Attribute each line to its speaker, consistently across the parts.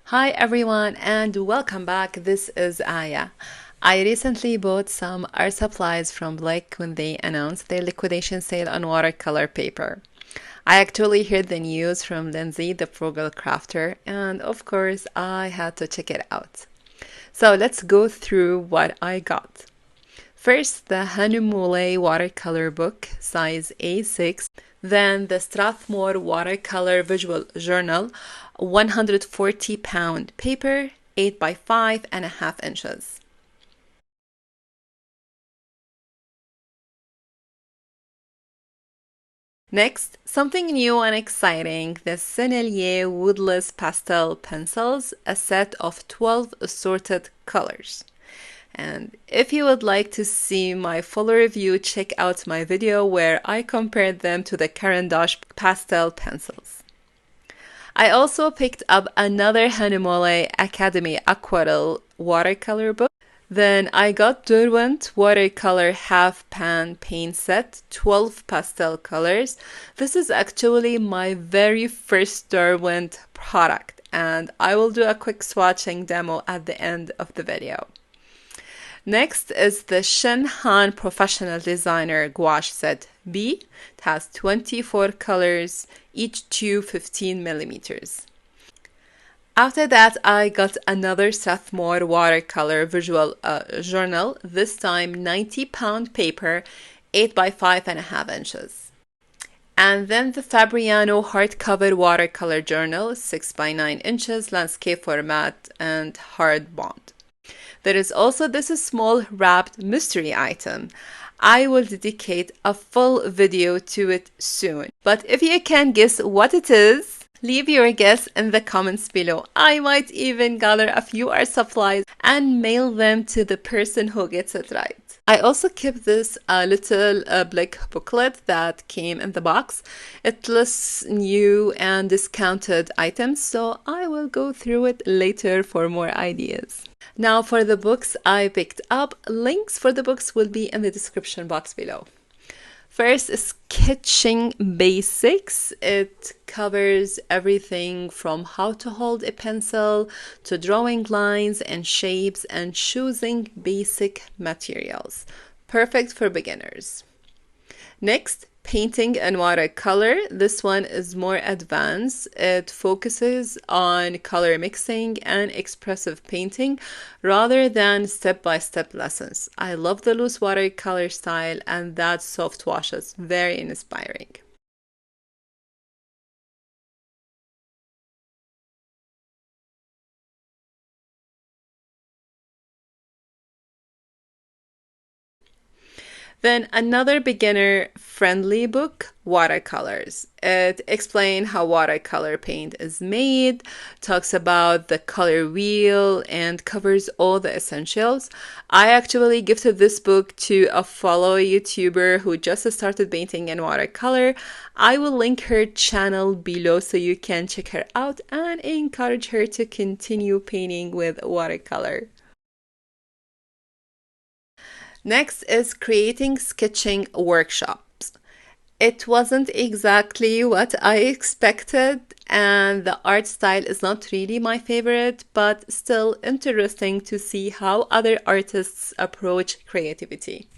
Speaker 1: Hi everyone and welcome back. This is Aya. I recently bought some art supplies from Blake when they announced their liquidation sale on watercolor paper. I actually heard the news from Lindsay, the frugal crafter, and of course I had to check it out. So let's go through what I got. First, the Hi-Polymer watercolor book, size A6. Then the Strathmore watercolor visual journal, 140-pound paper, 8 by 5.5 inches. Next, something new and exciting, the Sennelier Woodless Pastel pencils, a set of 12 assorted colors. And if you would like to see my full review, check out my video where I compared them to the Gouache pastel pencils. I also picked up another Hi-Polymer Academy Aquarelle watercolor book. Then I got Derwent watercolor half pan paint set, 12 pastel colors. This is actually my very first Derwent product, and I will do a quick swatching demo at the end of the video. Next is the Shinhan Professional Designer Gouache Set B. It has 24 colors, each 15 millimeters. After that, I got another Strathmore watercolor visual journal, this time 90-pound paper, 8 by 5.5 inches. And then the Fabriano hardcover watercolor journal, 6 by 9 inches, landscape format, and hard bond. There is also this small wrapped mystery item. I will dedicate a full video to it soon. But if you can guess what it is, leave your guess in the comments below. I might even gather a few art supplies and mail them to the person who gets it right. I also kept this little black booklet that came in the box. It lists new and discounted items, so I will go through it later for more ideas. Now for the books I picked up, links for the books will be in the description box below. First, Sketching Basics. It covers everything from how to hold a pencil to drawing lines and shapes and choosing basic materials. Perfect for beginners. Next, Painting and Watercolor. This one is more advanced. It focuses on color mixing and expressive painting rather than step-by-step lessons. I love the loose watercolor style and that soft washes. Very inspiring. Then another beginner-friendly book, Watercolors. It explains how watercolor paint is made, talks about the color wheel, and covers all the essentials. I actually gifted this book to a fellow YouTuber who just started painting in watercolor. I will link her channel below so you can check her out and encourage her to continue painting with watercolor. Next is creating sketching workshops. It wasn't exactly what I expected, and the art style is not really my favorite, but still interesting to see how other artists approach creativity.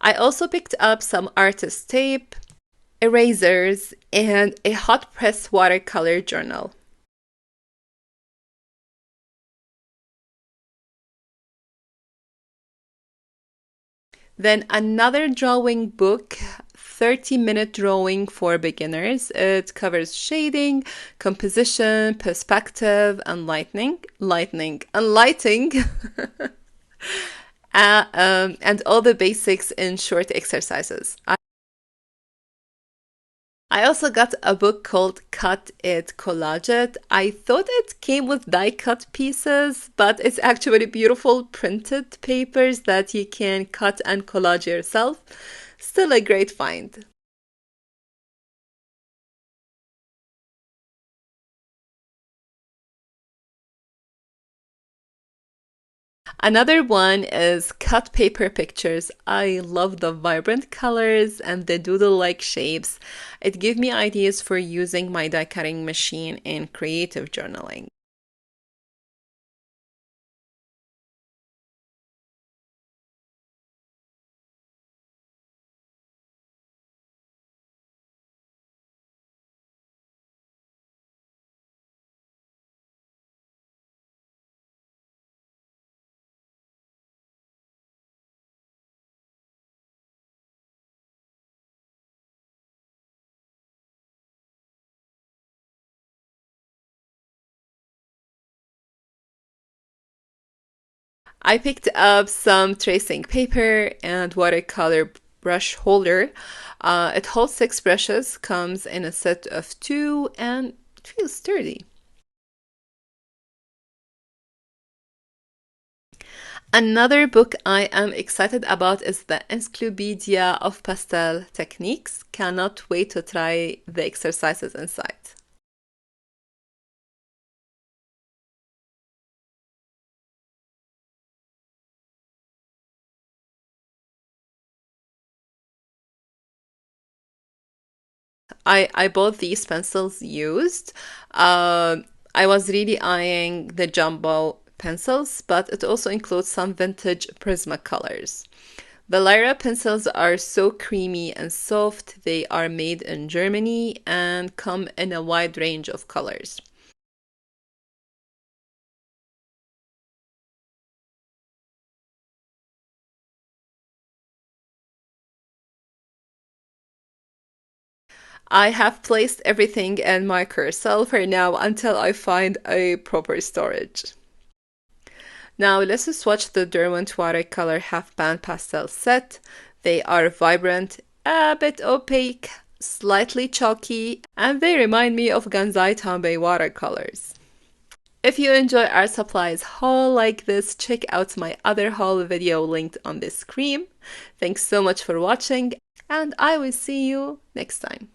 Speaker 1: I also picked up some artist tape, erasers, and a hot press watercolor journal. Then another drawing book, 30-minute drawing for beginners. It covers shading, composition, perspective, and lighting, and all the basics in short exercises. I also got a book called Cut It, Collage It. I thought it came with die cut pieces, but it's actually beautiful printed papers that you can cut and collage yourself. Still a great find. Another one is cut paper pictures. I love the vibrant colors and the doodle-like shapes. It gives me ideas for using my die cutting machine in creative journaling. I picked up some tracing paper and watercolor brush holder. It holds 6 brushes, comes in a set of 2, and it feels sturdy. Another book I am excited about is the Encyclopedia of Pastel Techniques. Cannot wait to try the exercises inside. I bought these pencils used. I was really eyeing the jumbo pencils, but it also includes some vintage Prismacolors. The Lyra pencils are so creamy and soft. They are made in Germany and come in a wide range of colors. I have placed everything in my carousel for now until I find a proper storage. Now let's swatch the Derwent Watercolor Half Pan Pastel set. They are vibrant, a bit opaque, slightly chalky, and they remind me of Ganzai Tambay watercolors. If you enjoy art supplies haul like this, check out my other haul video linked on this screen. Thanks so much for watching, and I will see you next time.